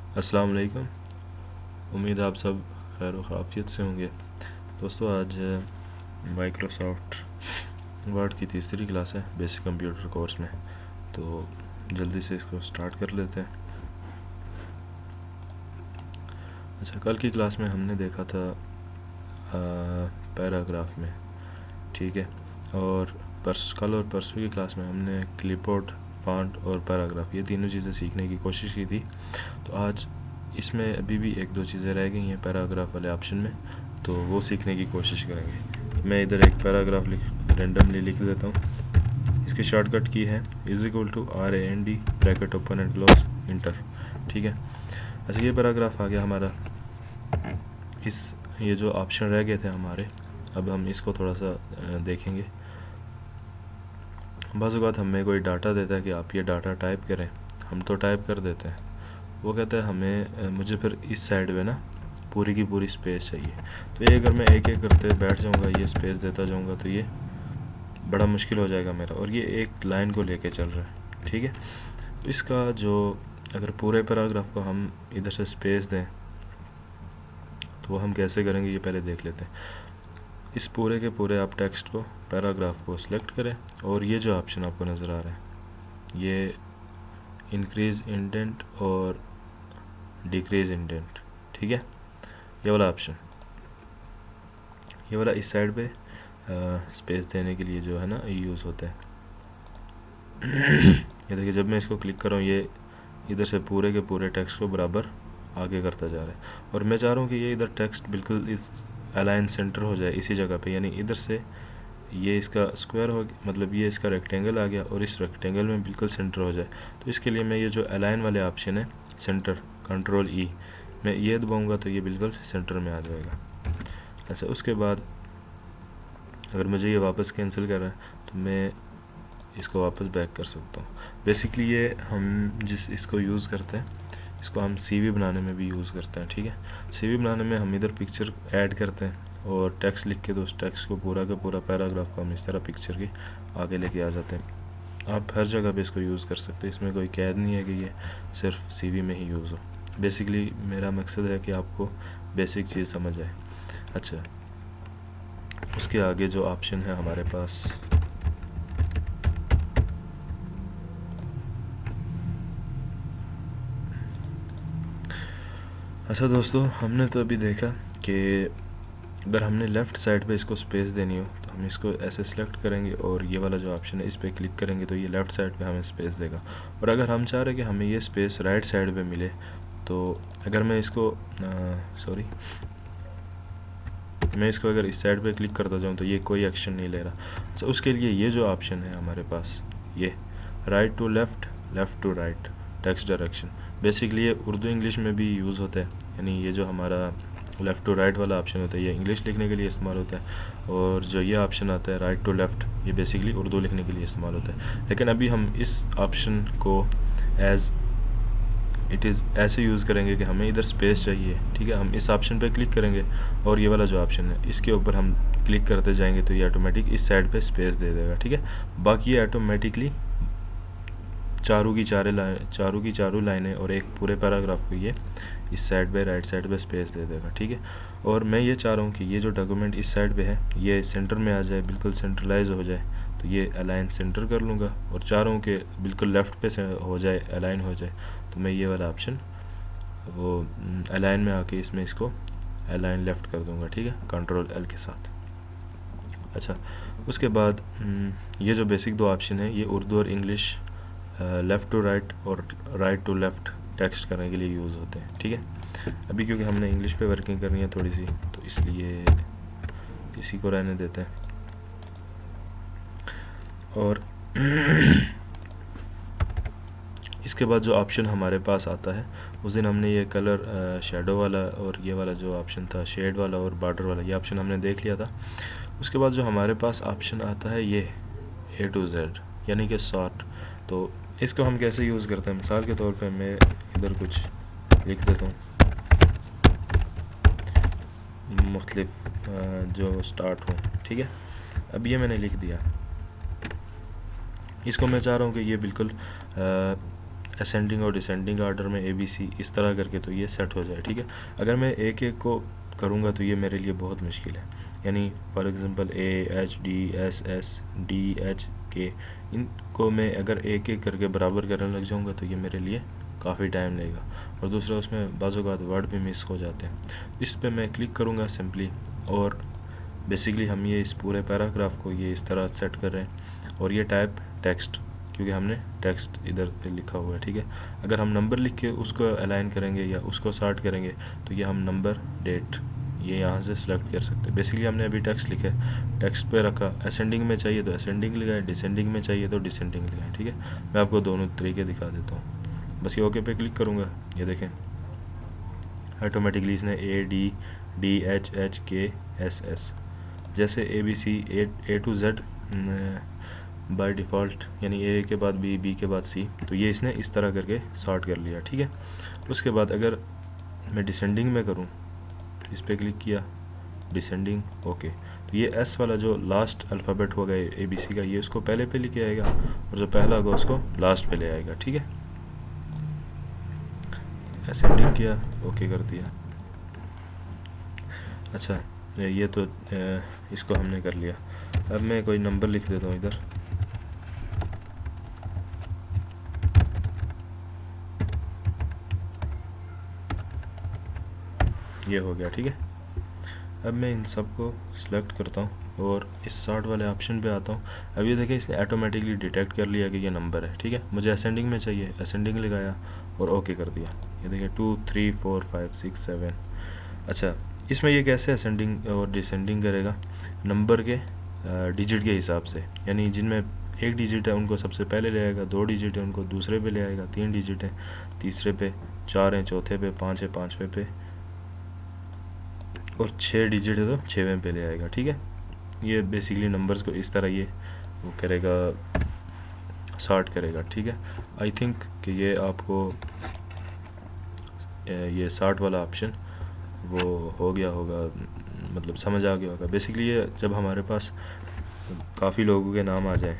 अस्सलाम वालेकुम। उम्मीद आप सब खैर व आफियत से होंगे। दोस्तों, आज माइक्रोसॉफ्ट वर्ड की तीसरी क्लास है बेसिक कंप्यूटर कोर्स में, तो जल्दी से इसको स्टार्ट कर लेते हैं। अच्छा, कल की क्लास में हमने देखा था पैराग्राफ में, ठीक है, और कल और परसों की क्लास में हमने क्लिपबोर्ड, फॉन्ट और पैराग्राफ ये तीनों चीज़ें सीखने की कोशिश की थी। तो आज इसमें अभी भी एक दो चीज़ें रह गई हैं पैराग्राफ वाले ऑप्शन में, तो वो सीखने की कोशिश करेंगे। मैं इधर एक पैराग्राफ रेंडमली लिख देता हूँ। इसकी शॉर्टकट की है =RAND bracket open and close inter, ठीक है। अच्छा, ये पैराग्राफ आ गया हमारा। ये जो ऑप्शन रह गए थे हमारे, अब हम इसको थोड़ा सा देखेंगे। बस बात हमें कोई डाटा देता है कि आप ये डाटा टाइप करें, हम तो टाइप कर देते हैं। वो कहता है मुझे फिर इस साइड पे ना पूरी की पूरी स्पेस चाहिए। तो ये अगर मैं एक एक करते बैठ जाऊंगा, ये स्पेस देता जाऊंगा, तो ये बड़ा मुश्किल हो जाएगा मेरा, और ये एक लाइन को लेके चल रहा है, ठीक है। तो इसका जो अगर पूरे पैराग्राफ को हम इधर से स्पेस दें तो वो हम कैसे करेंगे ये पहले देख लेते हैं। इस पूरे के पूरे आप टेक्स्ट को, पैराग्राफ को सिलेक्ट करें, और ये जो ऑप्शन आपको नज़र आ रहा है, ये इंक्रीज इंडेंट और डिक्रीज इंडेंट, ठीक है, ये वाला ऑप्शन, ये वाला इस साइड पे स्पेस देने के लिए जो है ना यूज़ होता है। ये देखिए, जब मैं इसको क्लिक कर रहा हूँ, ये इधर से पूरे के पूरे टेक्स्ट को बराबर आगे करता जा रहा है, और मैं चाह रहा हूँ कि ये इधर टेक्स्ट बिल्कुल इस अलाइन सेंटर हो जाए इसी जगह पे, यानी इधर से ये इसका स्क्वायर हो गया, मतलब ये इसका रेक्टेंगल आ गया और इस रेक्टेंगल में बिल्कुल सेंटर हो जाए। तो इसके लिए मैं ये जो अलाइन वाले ऑप्शन है सेंटर, कंट्रोल E, मैं ये दबाऊँगा तो ये बिल्कुल सेंटर में आ जाएगा। अच्छा, उसके बाद अगर मुझे ये वापस कैंसिल करना है तो मैं इसको वापस बैक कर सकता हूँ। बेसिकली ये हम इसको यूज़ करते हैं, इसको हम CV बनाने में भी यूज़ करते हैं, ठीक है। CV बनाने में हम इधर पिक्चर ऐड करते हैं और टेक्स्ट लिख के, तो उस टेक्स्ट को पूरा का पूरा पैराग्राफ को हम इस तरह पिक्चर के आगे लेके आ जाते हैं। आप हर जगह पे इसको यूज़ कर सकते हैं, इसमें कोई कैद नहीं है कि ये सिर्फ CV में ही यूज़ हो। बेसिकली मेरा मकसद है कि आपको बेसिक चीज़ समझ आए। अच्छा, उसके आगे जो ऑप्शन है हमारे पास, अच्छा दोस्तों, हमने तो अभी देखा कि अगर हमने लेफ़्ट साइड पे इसको स्पेस देनी हो तो हम इसको ऐसे सिलेक्ट करेंगे और ये वाला जो ऑप्शन है इस पर क्लिक करेंगे तो ये लेफ़्ट साइड पे हमें स्पेस देगा। और अगर हम चाह रहे हैं कि हमें ये स्पेस राइट साइड पे मिले, तो अगर मैं इसको अगर इस साइड पे क्लिक करता जाऊँ तो ये कोई एक्शन नहीं ले रहा। तो उसके लिए ये जो ऑप्शन है हमारे पास, ये right to left, left to right text direction, basically ये उर्दू इंग्लिश में भी यूज़ होता है। यानी ये जो हमारा लेफ़्ट टू राइट वाला ऑप्शन होता है ये इंग्लिश लिखने के लिए इस्तेमाल होता है, और जो ये ऑप्शन आता है राइट टू लेफ़्ट, ये बेसिकली उर्दू लिखने के लिए इस्तेमाल होता है। लेकिन अभी हम इस ऑप्शन को एज़ इट इज़ ऐसे यूज़ करेंगे कि हमें इधर स्पेस चाहिए, ठीक है। हम इस ऑप्शन पे क्लिक करेंगे और ये वाला जो ऑप्शन है इसके ऊपर हम क्लिक करते जाएंगे तो ये ऑटोमेटिक इस साइड पे स्पेस दे देगा, ठीक है। बाकी ये ऑटोमेटिकली चारों की चारों लाइनें और एक पूरे पैराग्राफ को ये इस साइड पे राइट साइड पे स्पेस दे देगा, ठीक है। और मैं ये चाह रहा हूँ कि ये जो डॉक्यूमेंट इस साइड पे है ये सेंटर में आ जाए, बिल्कुल सेंट्रलाइज हो जाए, तो ये अलाइन सेंटर कर लूँगा। और चाह रहा हूँ कि बिल्कुल लेफ़्ट पे से हो जाए, अलाइन हो जाए, तो मैं ये वाला ऑप्शन वो अलाइन में आके इसमें इसको अलाइन लेफ़्ट कर दूँगा, ठीक है, कंट्रोल L के साथ। अच्छा, उसके बाद ये जो बेसिक दो ऑप्शन है ये उर्दू और इंग्लिश लेफ़्ट टू राइट और राइट टू लेफ़्ट टेक्स्ट करने के लिए यूज़ होते हैं, ठीक है। अभी क्योंकि हमने इंग्लिश पे वर्किंग करनी है थोड़ी सी, तो इसलिए इसी को रहने देते हैं। और इसके बाद जो ऑप्शन हमारे पास आता है, उस दिन हमने ये कलर शेडो वाला और ये वाला जो ऑप्शन था शेड वाला और बॉर्डर वाला, ये ऑप्शन हमने देख लिया था। उसके बाद जो हमारे पास ऑप्शन आता है ये A to Z, यानी कि सॉर्ट। तो इसको हम कैसे यूज़ करते हैं, मिसाल के तौर पे मैं इधर कुछ लिख देता हूँ, मुख्तलिफ जो स्टार्ट हो, ठीक है। अब ये मैंने लिख दिया, इसको मैं चाह रहा हूँ कि ये बिल्कुल असेंडिंग और डिसेंडिंग आर्डर में ABC इस तरह करके तो ये सेट हो जाए, ठीक है। अगर मैं एक एक को करूँगा तो ये मेरे लिए बहुत मुश्किल है, यानी फॉर एग्ज़ाम्पल AHDSSDHK इनको मैं अगर एक एक करके बराबर करने लग जाऊँगा तो ये मेरे लिए काफ़ी टाइम लगेगा, और दूसरा उसमें बाज़ औक़ात वर्ड भी मिस हो जाते हैं। इस पे मैं क्लिक करूँगा सिंपली, और बेसिकली हम ये इस पूरे पैराग्राफ को ये इस तरह सेट कर रहे हैं, और ये टाइप टेक्स्ट, क्योंकि हमने टेक्स्ट इधर पे लिखा हुआ है, ठीक है। अगर हम नंबर लिख के उसको अलाइन करेंगे या उसको सॉर्ट करेंगे तो ये हम नंबर डेट ये यहाँ से सिलेक्ट कर सकते हैं। बेसिकली हमने अभी टेक्स्ट लिखा है, टेक्स्ट पे रखा, असेंडिंग में चाहिए तो असेंडिंग लगाए, डिसेंडिंग में चाहिए तो डिसेंडिंग लगाए, ठीक है। मैं आपको दोनों तरीके दिखा देता हूँ। बस ये ओके पे क्लिक करूँगा, ये देखें ऑटोमेटिकली इसने ADDHHKSS जैसे ABC A to Z by default, यानी A के बाद B के बाद C, तो ये इसने इस तरह करके सॉर्ट कर लिया, ठीक है। उसके बाद अगर मैं डिसेंडिंग में करूँ, इस पर क्लिक किया, डिसेंडिंग ओके, तो ये S वाला जो लास्ट अल्फ़ाबेट होगा ABC का, ये उसको पहले पे लेके आएगा, और जो पहला होगा उसको लास्ट पे ले आएगा, ठीक है। असेंडिंग किया, ओके कर दिया। अच्छा, ये तो इसको हमने कर लिया। अब मैं कोई नंबर लिख देता हूँ इधर, ये हो गया, ठीक है। अब मैं इन सब को सिलेक्ट करता हूँ और इस सॉर्ट वाले ऑप्शन पे आता हूँ। अब ये देखिए इसने ऑटोमेटिकली डिटेक्ट कर लिया कि ये नंबर है, ठीक है। मुझे असेंडिंग में चाहिए, असेंडिंग लगाया और ओके कर दिया। ये देखिए 2 3 4 5 6 7। अच्छा, इसमें ये कैसे असेंडिंग और डिसेंडिंग करेगा, नंबर के डिजिट के हिसाब से, यानी जिनमें एक डिजिट है उनको सबसे पहले ले आएगा, 2 डिजिट है उनको दूसरे पे ले आएगा, 3 डिजिट है तीसरे पे, 4 हैं चौथे पे, 5 है पाँचवें पे, और 6 डिजिट है तो 6वें पे ले आएगा, ठीक है। ये बेसिकली नंबर्स को इस तरह ये वो करेगा, सॉर्ट करेगा, ठीक है। आई थिंक कि ये आपको ये सॉर्ट वाला ऑप्शन वो हो गया होगा, मतलब समझ आ गया होगा। बेसिकली ये जब हमारे पास काफ़ी लोगों के नाम आ जाएं,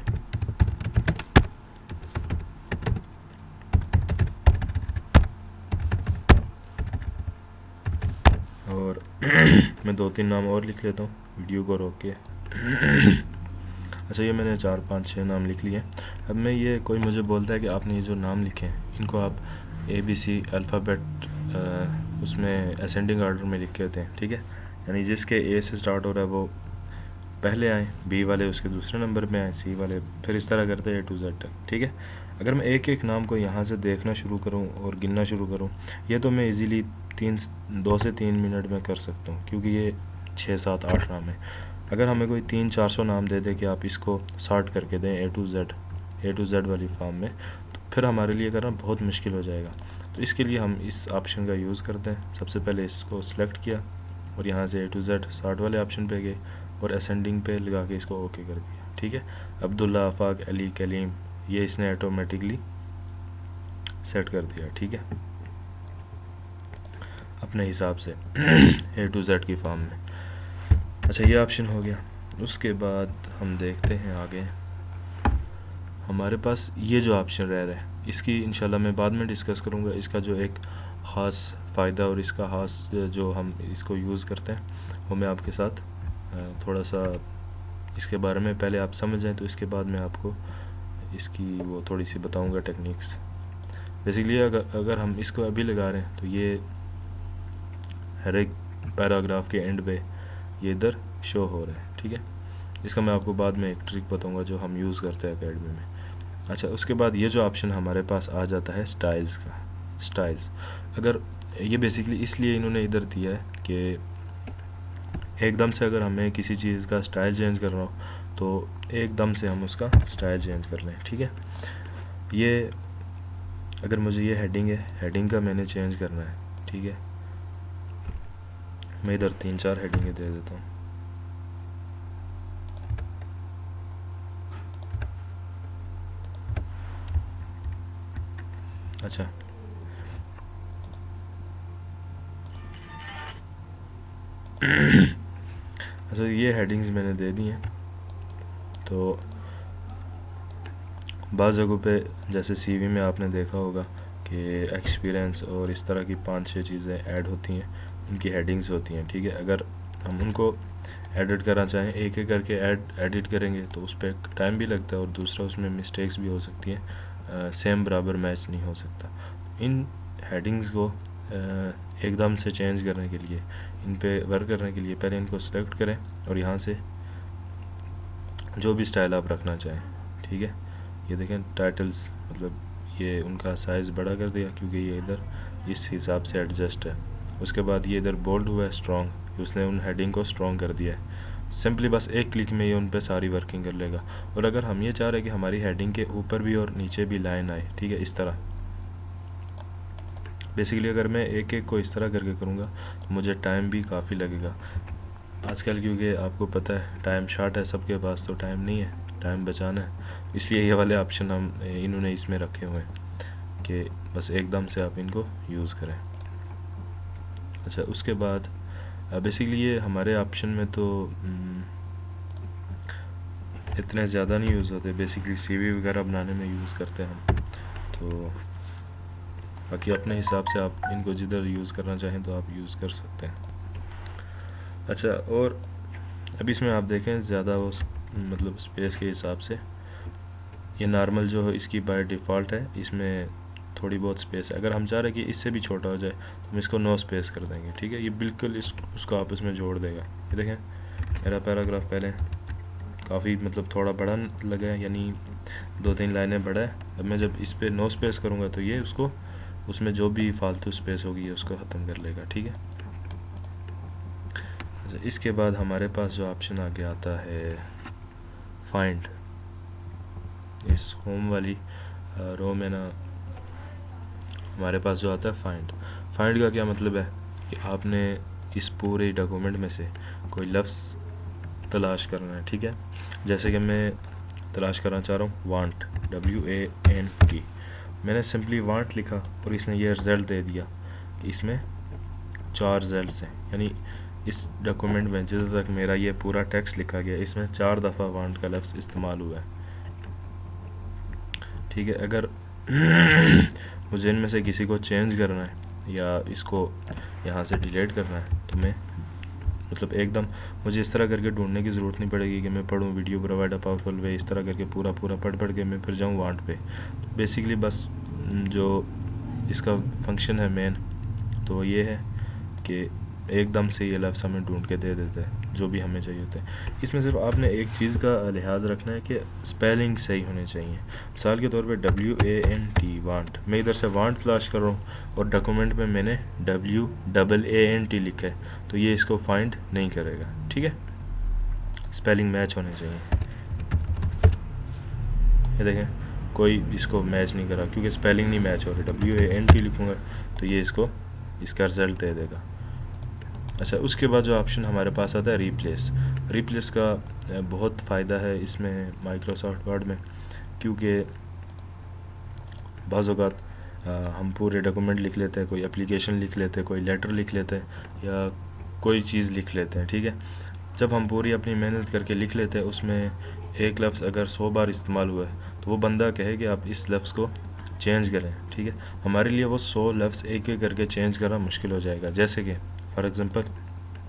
और मैं 2-3 नाम और लिख लेता हूँ वीडियो को रोक के। अच्छा, ये मैंने 4 5 6 नाम लिख लिए। अब मैं ये कोई मुझे बोलता है कि आपने ये जो नाम लिखे हैं इनको आप ABC अल्फ़ाबेट उसमें असेंडिंग ऑर्डर में लिखे होते हैं, ठीक है। यानी जिसके A से स्टार्ट हो रहा है वो पहले आए, B वाले उसके दूसरे नंबर पे आए, C वाले फिर इस तरह करते हैं A to Z तक, ठीक है। अगर मैं एक एक नाम को यहाँ से देखना शुरू करूँ और गिनना शुरू करूँ, ये तो मैं इजीली 2 से 3 मिनट में कर सकता हूँ, क्योंकि ये 6 7 8 नाम है। अगर हमें कोई 300-400 नाम दे दे कि आप इसको सॉर्ट करके दें A to Z वाली फॉर्म में, तो फिर हमारे लिए करना बहुत मुश्किल हो जाएगा। तो इसके लिए हम इस ऑप्शन का यूज़ करते हैं। सबसे पहले इसको सिलेक्ट किया और यहाँ से A to Z सॉर्ट वाले ऑप्शन पे गए और असेंडिंग पे लगा के इसको ओके कर दिया, ठीक है। अब्दुल्ला, आफाक, अली, कलीम, ये इसने ऑटोमेटिकली सेट कर दिया, ठीक है, अपने हिसाब से A to Z की फॉर्म में। अच्छा, ये ऑप्शन हो गया। उसके बाद हम देखते हैं आगे हमारे पास ये जो ऑप्शन रह रहा है, इसकी इंशाल्लाह मैं बाद में डिस्कस करूँगा। इसका जो एक ख़ास फ़ायदा और इसका ख़ास जो हम इसको यूज़ करते हैं वो मैं आपके साथ थोड़ा सा इसके बारे में पहले आप समझ जाएं, तो इसके बाद मैं आपको इसकी वो थोड़ी सी बताऊँगा टेक्निक्स। बेसिकली अगर हम इसको अभी लगा रहे हैं तो ये हर एक पैराग्राफ के एंड पे ये इधर शो हो रहा है, ठीक है। इसका मैं आपको बाद में एक ट्रिक बताऊंगा जो हम यूज़ करते हैं एकेडमी में। अच्छा, उसके बाद ये जो ऑप्शन हमारे पास आ जाता है स्टाइल्स का। स्टाइल्स अगर ये बेसिकली इसलिए इन्होंने इधर दिया है कि एकदम से अगर हमें किसी चीज़ का स्टाइल चेंज करना हो तो एकदम से हम उसका स्टाइल चेंज कर लें, ठीक है। ये अगर मुझे ये हेडिंग है, हेडिंग का मैंने चेंज करना है, ठीक है। मैं इधर 3-4 हेडिंगें दे देता हूँ। अच्छा, अच्छा, ये हेडिंग्स मैंने दे दी हैं। तो बाज़ जगहों पे जैसे सीवी में आपने देखा होगा कि एक्सपीरियंस और इस तरह की 5-6 चीज़ें ऐड होती हैं, उनकी हेडिंग्स होती हैं, ठीक है। अगर हम उनको एडिट करना चाहें, एक एक करके एडिट करेंगे तो उस पर टाइम भी लगता है और दूसरा उसमें मिस्टेक्स भी हो सकती हैं, सेम बराबर मैच नहीं हो सकता। इन हेडिंग्स को एकदम से चेंज करने के लिए, इन पे वर्क करने के लिए पहले इनको सेलेक्ट करें और यहाँ से जो भी स्टाइल आप रखना चाहें, ठीक है। ये देखें टाइटल्स, मतलब ये उनका साइज़ बड़ा कर दिया क्योंकि ये इधर इस हिसाब से एडजस्ट है। उसके बाद ये इधर बोल्ड हुआ है स्ट्रॉन्ग, उसने उन हेडिंग को स्ट्रॉन्ग कर दिया है। सिंपली बस एक क्लिक में ये उन पे सारी वर्किंग कर लेगा। और अगर हम ये चाह रहे हैं कि हमारी हेडिंग के ऊपर भी और नीचे भी लाइन आए, ठीक है, इस तरह बेसिकली अगर मैं एक एक को इस तरह करके करूँगा तो मुझे टाइम भी काफ़ी लगेगा आजकल, क्योंकि आपको पता है टाइम शॉर्ट है, सबके पास तो टाइम नहीं है, टाइम बचाना है। इसलिए ये वाले ऑप्शन हम इन्होंने इसमें रखे हुए हैं कि बस एकदम से आप इनको यूज़ करें। अच्छा, उसके बाद बेसिकली ये हमारे ऑप्शन में तो इतने ज़्यादा नहीं यूज़ होते, बेसिकली सीवी वगैरह बनाने में यूज़ करते हैं हम। तो बाकी अपने हिसाब से आप इनको जिधर यूज़ करना चाहें तो आप यूज़ कर सकते हैं। अच्छा, और अब इसमें आप देखें ज़्यादा वो मतलब स्पेस के हिसाब से ये नॉर्मल जो है इसकी बाय डिफ़ॉल्ट है, इसमें थोड़ी बहुत स्पेस है। अगर हम चाह रहे हैं कि इससे भी छोटा हो जाए तो हम इसको नो स्पेस कर देंगे, ठीक है। ये बिल्कुल उसको आपस में जोड़ देगा। ये देखें मेरा पैराग्राफ पहले काफ़ी मतलब थोड़ा बड़ा लगा है, यानी 2-3 लाइनें बड़ा है। अब मैं जब इस पर नो स्पेस करूँगा तो ये उसको उसमें जो भी फालतू स्पेस होगी ये उसको ख़त्म कर लेगा, ठीक है। अच्छा, इसके बाद हमारे पास जो ऑप्शन आगे आता है फाइंड, इस होम वाली रो में ना हमारे पास जो आता है फाइंड का क्या मतलब है कि आपने इस पूरे डॉक्यूमेंट में से कोई लफ्ज़ तलाश करना है, ठीक है। जैसे कि मैं तलाश करना चाह रहा हूँ वांट, WANT। मैंने सिंपली वांट लिखा और इसने ये रिज़ल्ट दे दिया कि इसमें 4 रिज़ल्ट्स हैं, यानी इस डॉक्यूमेंट में जिस तक मेरा ये पूरा टेक्स्ट लिखा गया इसमें 4 दफ़ा वांट का लफ्ज़ इस्तेमाल हुआ है, ठीक है। अगर मुझे इनमें से किसी को चेंज करना है या इसको यहाँ से डिलीट करना है तो मैं मतलब एकदम मुझे इस तरह करके ढूंढने की ज़रूरत नहीं पड़ेगी कि मैं पढ़ूँ video provide a powerful way, इस तरह करके पूरा पढ़ के मैं फिर जाऊँ वांट पे। तो बेसिकली बस जो इसका फंक्शन है मेन तो ये है कि एकदम से ये लफ्ज़ हमें ढूंढ के दे देता है जो भी हमें चाहिए होता है। इसमें सिर्फ आपने एक चीज़ का लिहाज रखना है कि स्पेलिंग सही होने चाहिए। मिसाल के तौर पे WANT वांट, मैं इधर से वांट तलाश कर रहा हूँ और डॉक्यूमेंट में मैंने WAANT लिखा है तो ये इसको फाइंड नहीं करेगा, ठीक है। स्पेलिंग मैच होने चाहिए। ये देखें कोई इसको मैच नहीं करा क्योंकि स्पेलिंग नहीं मैच हो रही। WANT लिखूँगा तो ये इसको इसका रिज़ल्ट दे देगा। अच्छा, उसके बाद जो ऑप्शन हमारे पास आता है रिप्लेस का बहुत फ़ायदा है इसमें माइक्रोसॉफ्ट वर्ड में, क्योंकि बाज़ औक़ात हम पूरे डॉक्यूमेंट लिख लेते हैं, कोई एप्लीकेशन लिख लेते हैं, कोई लेटर लिख लेते हैं या कोई चीज़ लिख लेते हैं, ठीक है। जब हम पूरी अपनी मेहनत करके लिख लेते हैं उसमें एक लफ्ज़ अगर 100 बार इस्तेमाल हुआ है तो वो बंदा कहे कि आप इस लफ्ज़ को चेंज करें, ठीक है। हमारे लिए वो 100 लफ्ज़ एक एक करके चेंज करना मुश्किल हो जाएगा। जैसे कि फॉर एग्ज़ाम्पल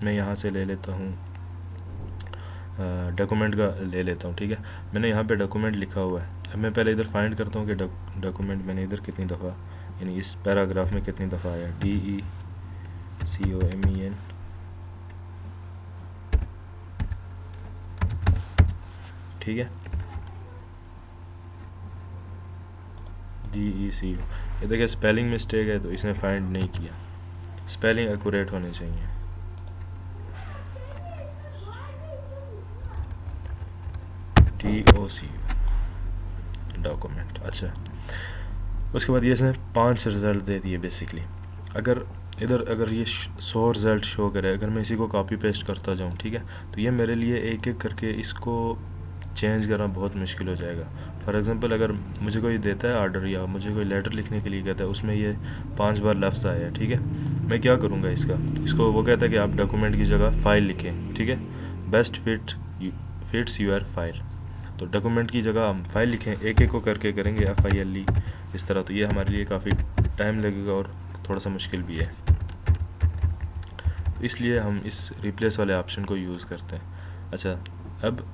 मैं यहाँ से ले लेता हूँ डॉक्यूमेंट का ले लेता हूँ, ठीक है। मैंने यहाँ पे डॉक्यूमेंट लिखा हुआ है। अब मैं पहले इधर फाइंड करता हूँ कि डॉक्यूमेंट मैंने इधर कितनी दफ़ा, यानी इस पैराग्राफ में कितनी दफ़ा आया, DECOMEN, ठीक है, DECO। ये देखिए स्पेलिंग मिस्टेक है तो इसने फाइंड नहीं किया। स्पेलिंग एक्यूरेट होनी चाहिए। DOC document. अच्छा, उसके बाद ये इसने 5 रिज़ल्ट दे दिए बेसिकली। अगर ये 100 रिज़ल्ट शो करे, अगर मैं इसी को कॉपी पेस्ट करता जाऊँ, ठीक है, तो ये मेरे लिए एक एक करके इसको चेंज करना बहुत मुश्किल हो जाएगा। फॉर एग्ज़ाम्पल अगर मुझे कोई देता है ऑर्डर या मुझे कोई लेटर लिखने के लिए कहता है, उसमें ये 5 बार लफ्ज़ आया है, ठीक है, मैं क्या करूँगा इसको वो कहता है कि आप डॉक्यूमेंट की जगह फ़ाइल लिखें, ठीक है, बेस्ट फिट्स यूर फाइल। तो डॉक्यूमेंट की जगह हम फाइल लिखें, एक एक को करके करेंगे FILE इस तरह, तो ये हमारे लिए काफ़ी टाइम लगेगा और थोड़ा सा मुश्किल भी है, इसलिए हम इस रिप्लेस वाले ऑप्शन को यूज़ करते हैं। अच्छा, अब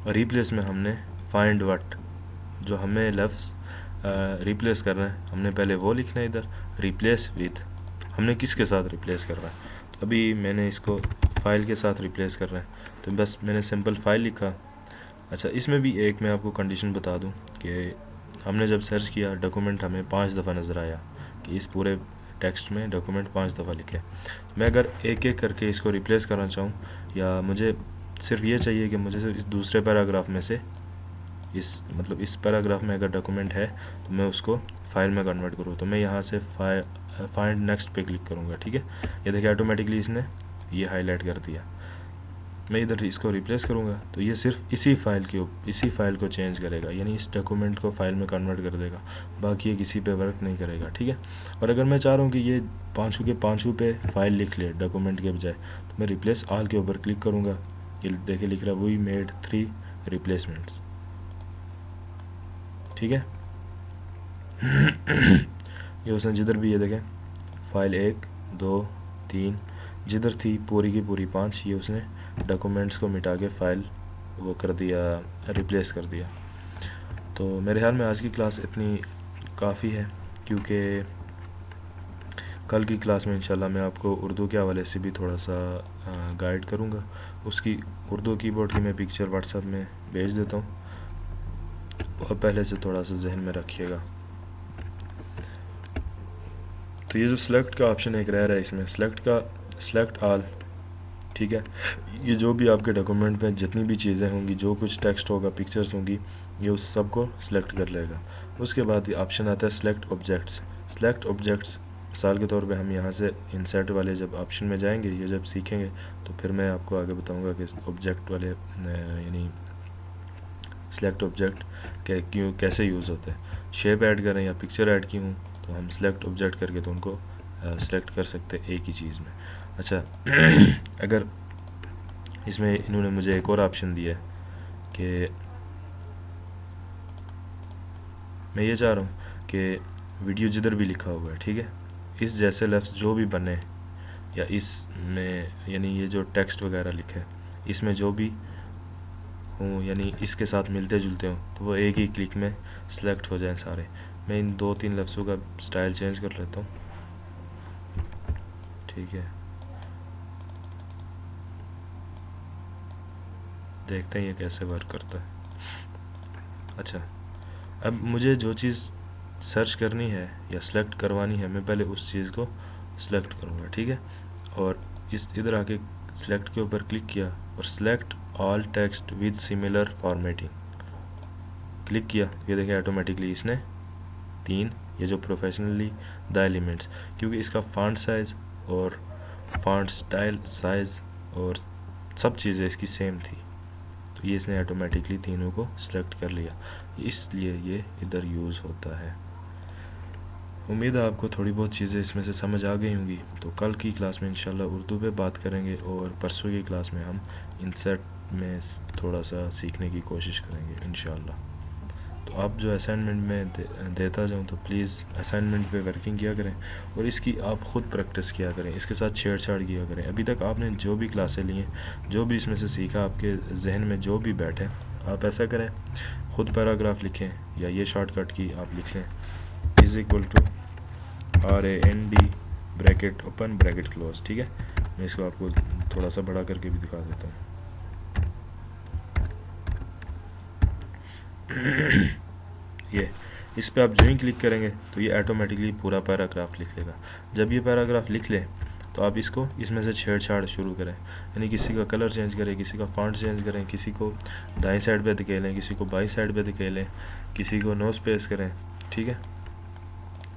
रिप्लेस में हमने फाइंड व्हाट, जो हमें लफ्ज़ रिप्लेस कर रहे हैं, हमने पहले वो लिखना है इधर, रिप्लेस विद, हमने किसके साथ रिप्लेस कर रहा है। तो अभी मैंने इसको फ़ाइल के साथ रिप्लेस कर रहे हैं, तो बस मैंने सिंपल फ़ाइल लिखा। अच्छा, इसमें भी एक मैं आपको कंडीशन बता दूं कि हमने जब सर्च किया डॉक्यूमेंट हमें 5 दफ़ा नज़र आया कि इस पूरे टेक्स्ट में डॉक्यूमेंट 5 दफ़ा लिखे। मैं अगर एक एक करके इसको रिप्लेस करना चाहूँ, या मुझे सिर्फ ये चाहिए कि मुझे सिर्फ इस दूसरे पैराग्राफ में से इस पैराग्राफ में अगर डॉक्यूमेंट है तो मैं उसको फाइल में कन्वर्ट करूँ, तो मैं यहाँ से फाइंड नेक्स्ट पे क्लिक करूँगा। ठीक है, ये देखिए ऑटोमेटिकली इसने ये हाईलाइट कर दिया। मैं इधर इसको रिप्लेस करूँगा तो ये सिर्फ इसी फाइल को चेंज करेगा, यानी इस डॉक्यूमेंट को फाइल में कन्वर्ट कर देगा, बाकी ये किसी पे वर्क नहीं करेगा। ठीक है, और अगर मैं चाह रहा हूँ कि ये पाँचों के पाँचों पे फाइल लिख ले डॉक्यूमेंट के बजाय, तो मैं रिप्लेस ऑल के ऊपर क्लिक करूँगा। ये देखिए लिख रहा है वी मेड 3 रिप्लेसमेंट्स। ठीक है ये उसने जिधर भी, ये देखें फाइल 1 2 3 जिधर थी पूरी की पूरी 5, ये उसने डॉक्यूमेंट्स को मिटा के फ़ाइल वो कर दिया, रिप्लेस कर दिया। तो मेरे ख्याल में आज की क्लास इतनी काफ़ी है, क्योंकि कल की क्लास में इंशाल्लाह मैं आपको उर्दू के हवाले से भी थोड़ा सा गाइड करूँगा। उसकी उर्दू कीबोर्ड की मैं पिक्चर व्हाट्सएप में भेज देता हूँ, और पहले से थोड़ा सा जहन में रखिएगा। तो ये जो सिलेक्ट का ऑप्शन एक रह रहा है, इसमें सिलेक्ट ऑल। ठीक है, ये जो भी आपके डॉक्यूमेंट में जितनी भी चीज़ें होंगी, जो कुछ टेक्स्ट होगा, पिक्चर्स होंगी, ये उस सब को सिलेक्ट कर लेगा। उसके बाद ये ऑप्शन आता है सिलेक्ट ऑब्जेक्ट्स। मिसाल के तौर पे हम यहाँ से इंसर्ट वाले जब ऑप्शन में जाएंगे, ये जब सीखेंगे तो फिर मैं आपको आगे बताऊँगा कि ऑब्जेक्ट वाले यानी सिलेक्ट ऑब्जेक्ट कैसे यूज़ होते हैं। शेप ऐड करें या पिक्चर ऐड की हूँ तो हम सिलेक्ट ऑब्जेक्ट करके तो उनको सिलेक्ट कर सकते हैं एक ही चीज़ में। अच्छा अगर इसमें इन्होंने मुझे एक और ऑप्शन दिया है कि मैं ये चाह रहा हूँ कि वीडियो जिधर भी लिखा हुआ है, ठीक है, इस जैसे लफ्ज़ जो भी बने, या इसमें यानी ये जो टेक्स्ट वगैरह लिखे है इसमें जो भी हों, यानी इसके साथ मिलते जुलते हों, तो वो एक ही क्लिक में सिलेक्ट हो जाएं सारे। मैं इन 2-3 लफ्ज़ों का स्टाइल चेंज कर लेता हूँ। ठीक है, देखते हैं ये कैसे वर्क करता है। अच्छा, अब मुझे जो चीज़ सर्च करनी है या सिलेक्ट करवानी है, मैं पहले उस चीज़ को सिलेक्ट करूँगा। ठीक है, और इस इधर आके सिलेक्ट के ऊपर क्लिक किया और select all text with similar formatting click किया। ये देखिए ऑटोमेटिकली इसने 3 ये जो प्रोफेशनली द एलिमेंट्स, क्योंकि इसका फॉन्ट साइज़ और फॉन्ट स्टाइल साइज़ और सब चीज़ें इसकी सेम थी, तो ये इसने ऑटोमेटिकली तीनों को सिलेक्ट कर लिया, इसलिए ये इधर यूज़ होता है। उम्मीद है आपको थोड़ी बहुत चीज़ें इसमें से समझ आ गई होंगी। तो कल की क्लास में इंशाल्लाह उर्दू पे बात करेंगे, और परसों की क्लास में हम इंसर्ट में थोड़ा सा सीखने की कोशिश करेंगे इंशाल्लाह। तो आप जो असाइनमेंट में देता जाऊँ तो प्लीज़ असाइनमेंट पे वर्किंग किया करें, और इसकी आप ख़ुद प्रैक्टिस किया करें, इसके साथ छेड़छाड़ किया करें। अभी तक आपने जो भी क्लासें ली हैं, जो भी इसमें से सीखा, आपके जहन में जो भी बैठे, आप ऐसा करें, ख़ुद पैराग्राफ लिखें, या ये शॉर्टकट की आप लिख लें is equal to RAND bracket open bracket close. ठीक है, मैं इसको आपको थोड़ा सा बड़ा करके भी दिखा देता हूँ। ये इस पे आप जो ही क्लिक करेंगे तो ये ऑटोमेटिकली पूरा पैराग्राफ लिख लेगा। जब ये पैराग्राफ लिख ले तो आप इसको इसमें से छेड़छाड़ शुरू करें, यानी किसी का कलर चेंज करें, किसी का फॉन्ट चेंज करें, किसी को दाईं साइड पे धकेलें, किसी को बाईं साइड पे धकेलें, किसी को नो स्पेस करें। ठीक है,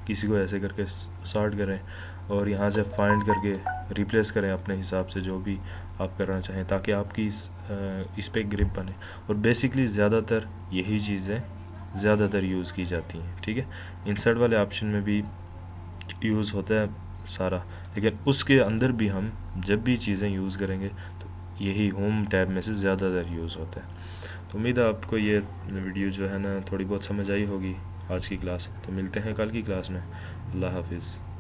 किसी को ऐसे करके सॉर्ट करें, और यहाँ से फाइंड करके रिप्लेस करें अपने हिसाब से जो भी आप करना चाहें, ताकि आपकी इस पे ग्रिप बने। और बेसिकली ज़्यादातर यही चीज़ें ज़्यादातर यूज़ की जाती हैं। ठीक है, इंसर्ट वाले ऑप्शन में भी यूज़ होता है सारा, लेकिन उसके अंदर भी हम जब भी चीज़ें यूज़ करेंगे तो यही होम टैब में से ज़्यादातर यूज़ होता है। तो उम्मीद है आपको ये वीडियो जो है ना थोड़ी बहुत समझ आई होगी आज की क्लास। तो मिलते हैं कल की क्लास में। अल्लाह हाफिज़।